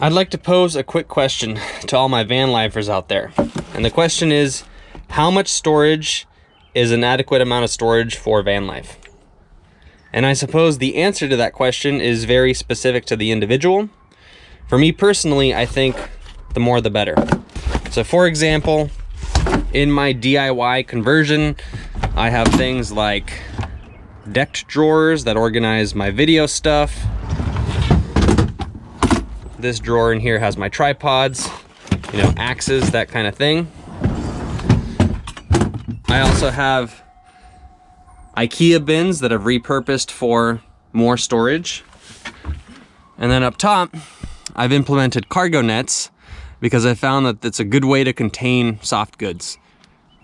I'd like to pose a quick question to all my van lifers out there. And the question is, how much storage is an adequate amount of storage for van life? And I suppose the answer to that question is very specific to the individual. For me personally, I think the more the better. So for example, in my DIY conversion, I have things like decked drawers that organize my video stuff. This drawer in here has my tripods, you know, axes, that kind of thing. I also have IKEA bins that I've repurposed for more storage. And then up top, I've implemented cargo nets because I found that it's a good way to contain soft goods.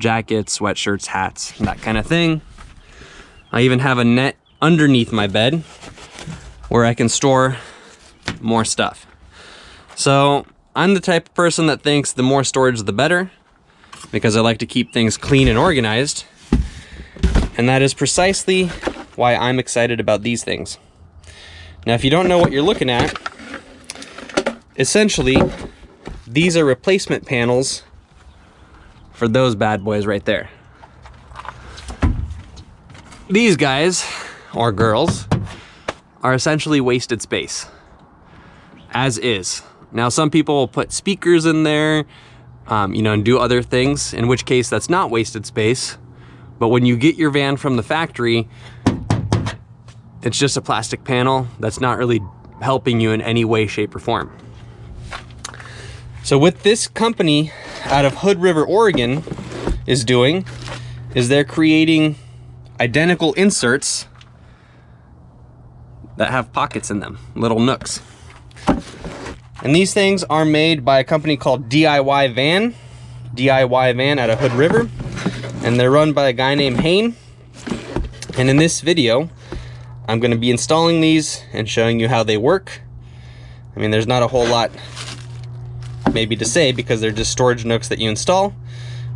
Jackets, sweatshirts, hats, that kind of thing. I even have a net underneath my bed where I can store more stuff. So I'm the type of person that thinks the more storage the better, because I like to keep things clean and organized. And that is precisely why I'm excited about these things. Now, if you don't know what you're looking at, essentially, these are replacement panels for those bad boys right there. These guys, or girls, are essentially wasted space, as is. Now, some people will put speakers in there, you know, and do other things, in which case that's not wasted space. But when you get your van from the factory, it's just a plastic panel that's not really helping you in any way, shape, or form. So what this company out of Hood River, Oregon is doing is they're creating identical inserts that have pockets in them, little nooks. And these things are made by a company called DYI Van out of Hood River. And they're run by a guy named Hayne. And in this video, I'm going to be installing these and showing you how they work. I mean, there's not a whole lot maybe to say because they're just storage nooks that you install.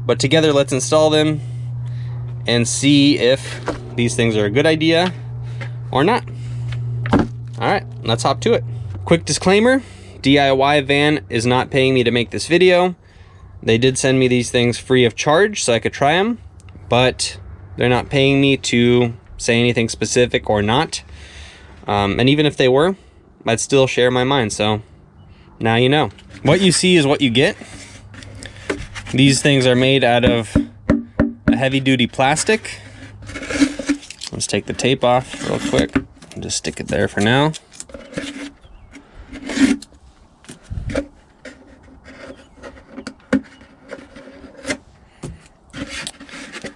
But together, let's install them and see if these things are a good idea or not. All right, let's hop to it. Quick disclaimer, DIY Van is not paying me to make this video. They did send me these things free of charge so I could try them, but they're not paying me to say anything specific or not. And even if they were, I'd still share my mind, so now you know. What you see is what you get. These things are made out of a heavy-duty plastic. Let's take the tape off real quick and just stick it there for now.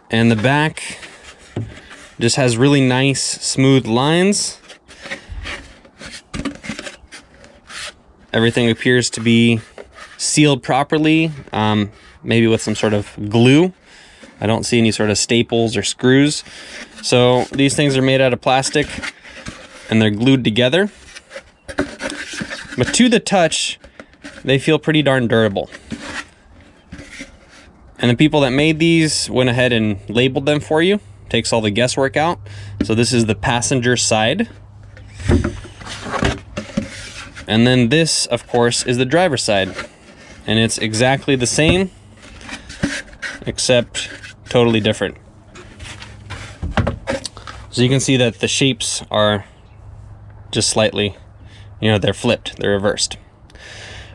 And the back just has really nice, smooth lines. Everything appears to be sealed properly, maybe with some sort of glue. I don't see any sort of staples or screws. So these things are made out of plastic and they're glued together. But to the touch, they feel pretty darn durable. And the people that made these went ahead and labeled them for you. Takes all the guesswork out. So this is the passenger side. And then this, of course, is the driver's side. And it's exactly the same, except totally different. So you can see that the shapes are just slightly, you know, they're flipped, they're reversed.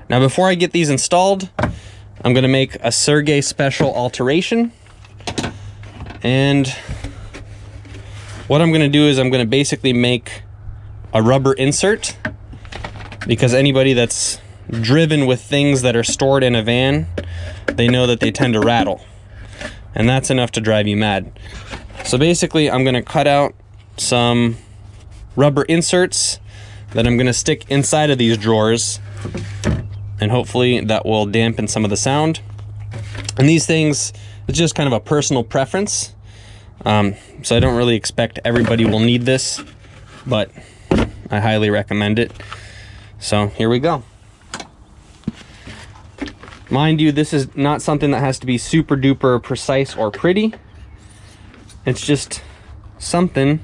Now before I get these installed, I'm gonna make a Sergei special alteration. And what I'm gonna do is I'm gonna basically make a rubber insert, because anybody that's driven with things that are stored in a van, they know that they tend to rattle. And that's enough to drive you mad. So basically I'm gonna cut out some rubber inserts that I'm gonna stick inside of these drawers, and hopefully that will dampen some of the sound. And these things, it's just kind of a personal preference. So I don't really expect everybody will need this, but I highly recommend it. So here we go. Mind you, this is not something that has to be super duper precise or pretty. It's just something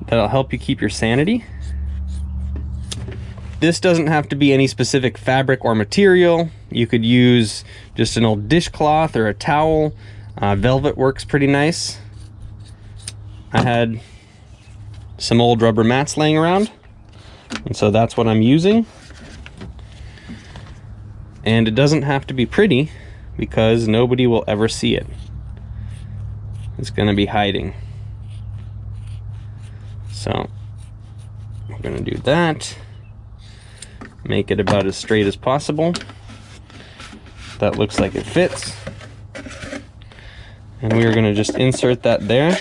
that'll help you keep your sanity. This doesn't have to be any specific fabric or material. You could use just an old dishcloth or a towel. Velvet works pretty nice. I had some old rubber mats laying around, and so that's what I'm using. And it doesn't have to be pretty because nobody will ever see it. It's gonna be hiding. So we're gonna do that. Make it about as straight as possible. That looks like it fits. And we are gonna just insert that there.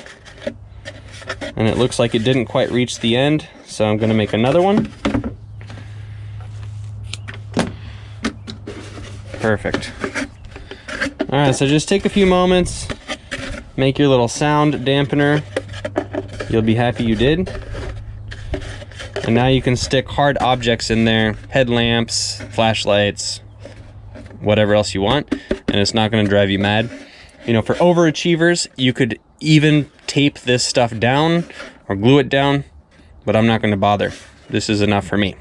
And it looks like it didn't quite reach the end, so I'm gonna make another one. Perfect. All right, so just take a few moments, make your little sound dampener. You'll be happy you did. And now you can stick hard objects in there, headlamps, flashlights, whatever else you want, and it's not gonna drive you mad. You know, for overachievers, you could even tape this stuff down or glue it down, but I'm not gonna bother. This is enough for me.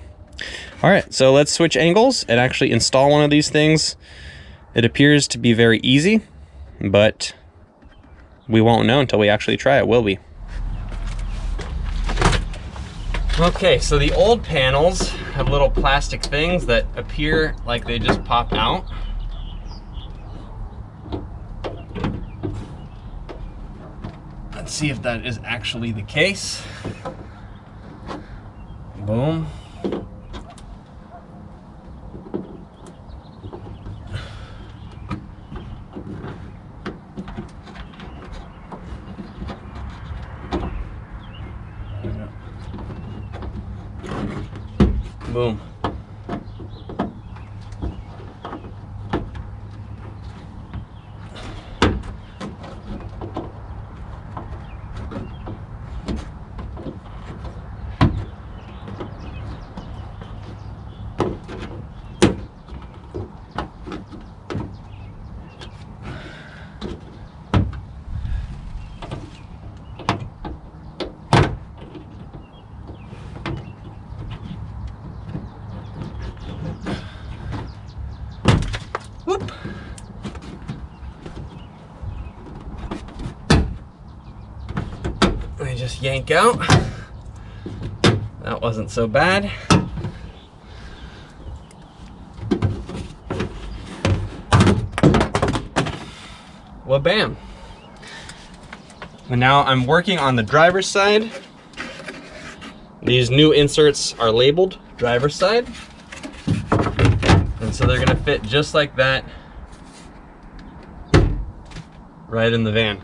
All right, so let's switch angles and actually install one of these things. It appears to be very easy, but we won't know until we actually try it, will we? Okay, so the old panels have little plastic things that appear like they just pop out. Let's see if that is actually the case. Boom. Boom. Whoop. I just yank out. That wasn't so bad. Well, bam. And now I'm working on the driver's side. These new inserts are labeled driver's side. And so they're gonna fit just like that right in the van.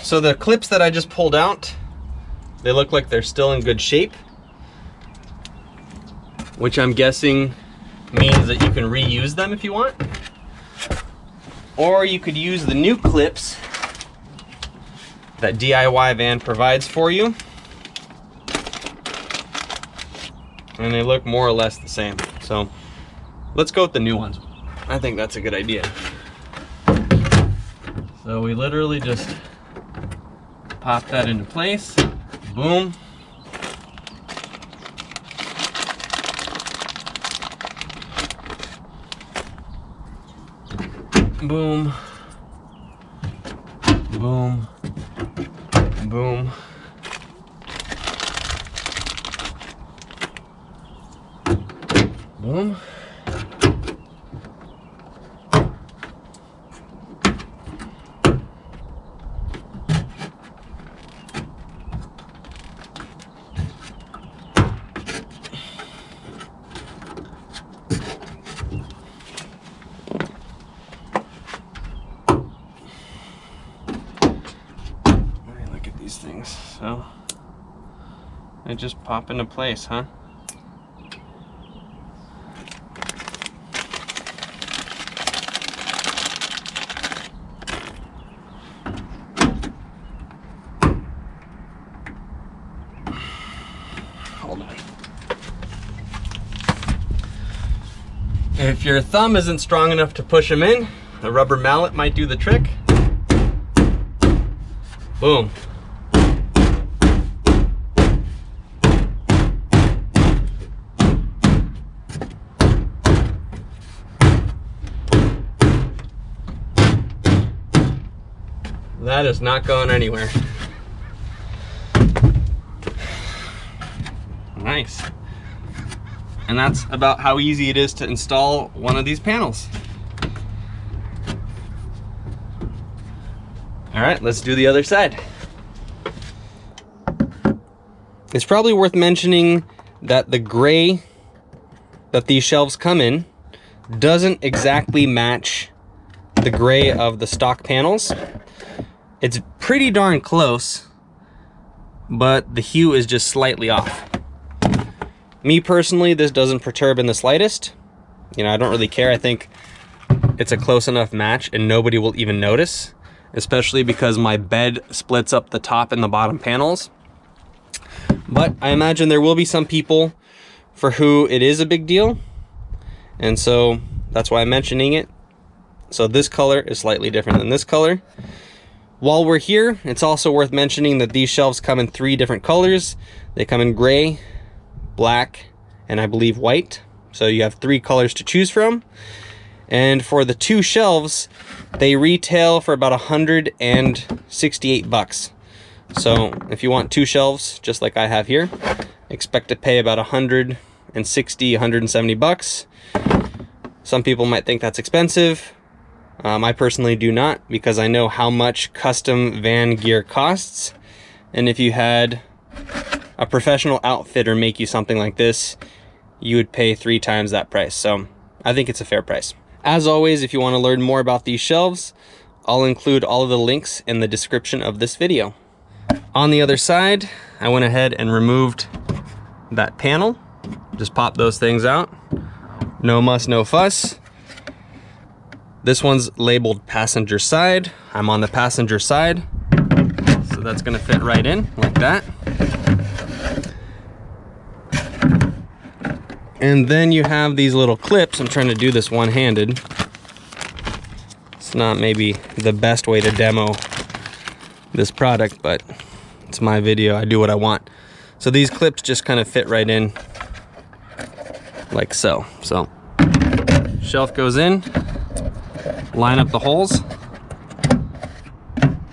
So the clips that I just pulled out, they look like they're still in good shape, which I'm guessing means that you can reuse them if you want. Or you could use the new clips that DIY van provides for you. And they look more or less the same. So let's go with the new ones. I think that's a good idea. So we literally just pop that into place. Boom. Boom. Boom. Boom. Boom. Look at these things. So they just pop into place, huh? Hold on. If your thumb isn't strong enough to push them in, the rubber mallet might do the trick. Boom. That is not going anywhere. Nice. And that's about how easy it is to install one of these panels. All right, let's do the other side. It's probably worth mentioning that the gray that these shelves come in doesn't exactly match the gray of the stock panels. It's pretty darn close, but the hue is just slightly off. Me personally, this doesn't perturb in the slightest. You know, I don't really care. I think it's a close enough match and nobody will even notice, especially because my bed splits up the top and the bottom panels. But I imagine there will be some people for who it is a big deal, and so that's why I'm mentioning it. So this color is slightly different than this color. While we're here, it's also worth mentioning that these shelves come in 3 different colors. They come in gray, black, and I believe white. So you have 3 colors to choose from. And for the 2 shelves, they retail for about $168. So if you want 2 shelves, just like I have here, expect to pay about $160, $170. Some people might think that's expensive. I personally do not, because I know how much custom van gear costs. And if you had a professional outfitter make you something like this, you would pay 3 times that price. So I think it's a fair price. As always, if you want to learn more about these shelves, I'll include all of the links in the description of this video. On the other side, I went ahead and removed that panel. Just pop those things out. No muss, no fuss. This one's labeled passenger side. I'm on the passenger side, so that's gonna fit right in like that. And then you have these little clips. I'm trying to do this one-handed. It's not maybe the best way to demo this product, but it's my video. I do what I want. So these clips just kind of fit right in like so. So shelf goes in, line up the holes.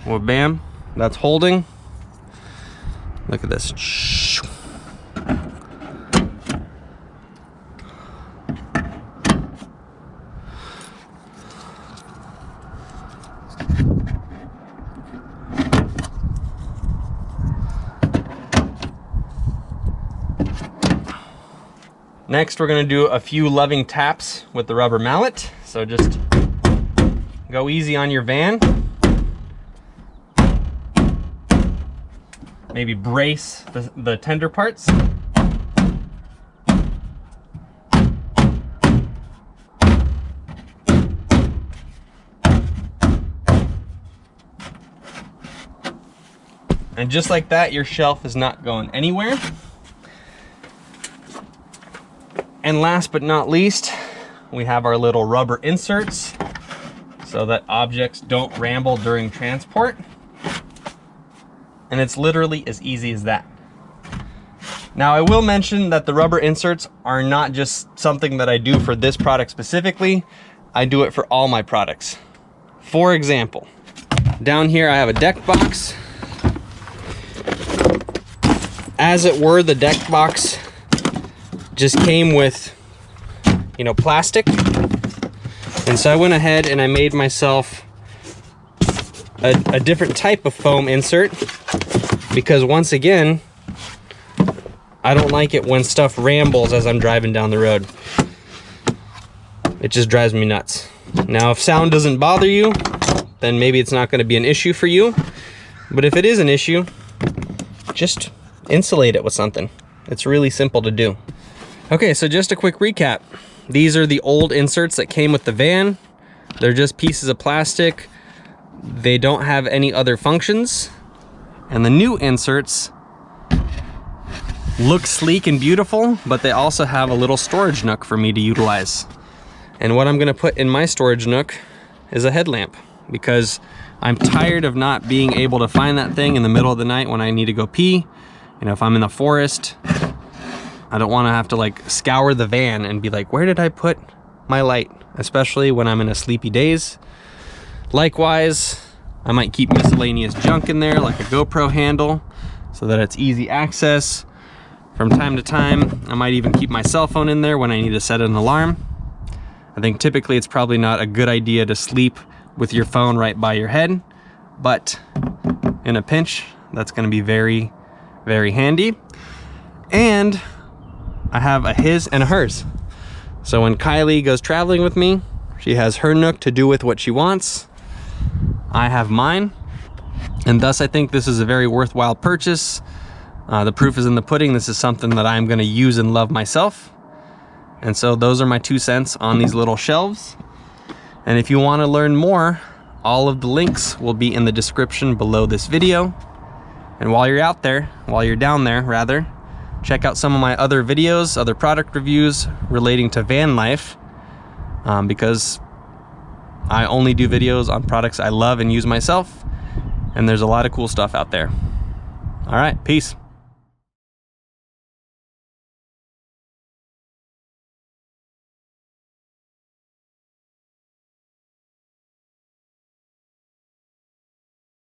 Well, bam, that's holding. Look at this. Next, we're gonna do a few loving taps with the rubber mallet. So just go easy on your van. Maybe brace the tender parts. And just like that, your shelf is not going anywhere. And last but not least, we have our little rubber inserts so that objects don't ramble during transport. And it's literally as easy as that. Now, I will mention that the rubber inserts are not just something that I do for this product specifically. I do it for all my products. For example, down here I have a deck box. As it were, the deck box just came with, you know, plastic. And so I went ahead and I made myself a different type of foam insert, because once again, I don't like it when stuff rambles as I'm driving down the road. It just drives me nuts. Now, if sound doesn't bother you, then maybe it's not going to be an issue for you. But if it is an issue, just insulate it with something. It's really simple to do. Okay, so just a quick recap. These are the old inserts that came with the van. They're just pieces of plastic. They don't have any other functions. And the new inserts look sleek and beautiful, but they also have a little storage nook for me to utilize. And what I'm gonna put in my storage nook is a headlamp, because I'm tired of not being able to find that thing in the middle of the night when I need to go pee. You know, if I'm in the forest, I don't want to have to like scour the van and be like, where did I put my light? Especially when I'm in a sleepy daze. Likewise, I might keep miscellaneous junk in there, like a GoPro handle, so that it's easy access. From time to time, I might even keep my cell phone in there when I need to set an alarm. I think typically it's probably not a good idea to sleep with your phone right by your head, but in a pinch, that's gonna be very, very handy. And I have a his and a hers. So when Kylie goes traveling with me, she has her Nook to do with what she wants. I have mine, and thus I think this is a very worthwhile purchase. The proof is in the pudding. This is something that I'm gonna use and love myself. And so those are my 2 cents on these little shelves. And if you wanna learn more, all of the links will be in the description below this video. And while you're down there rather, check out some of my other videos, other product reviews relating to van life, because I only do videos on products I love and use myself, and there's a lot of cool stuff out there. All right, peace.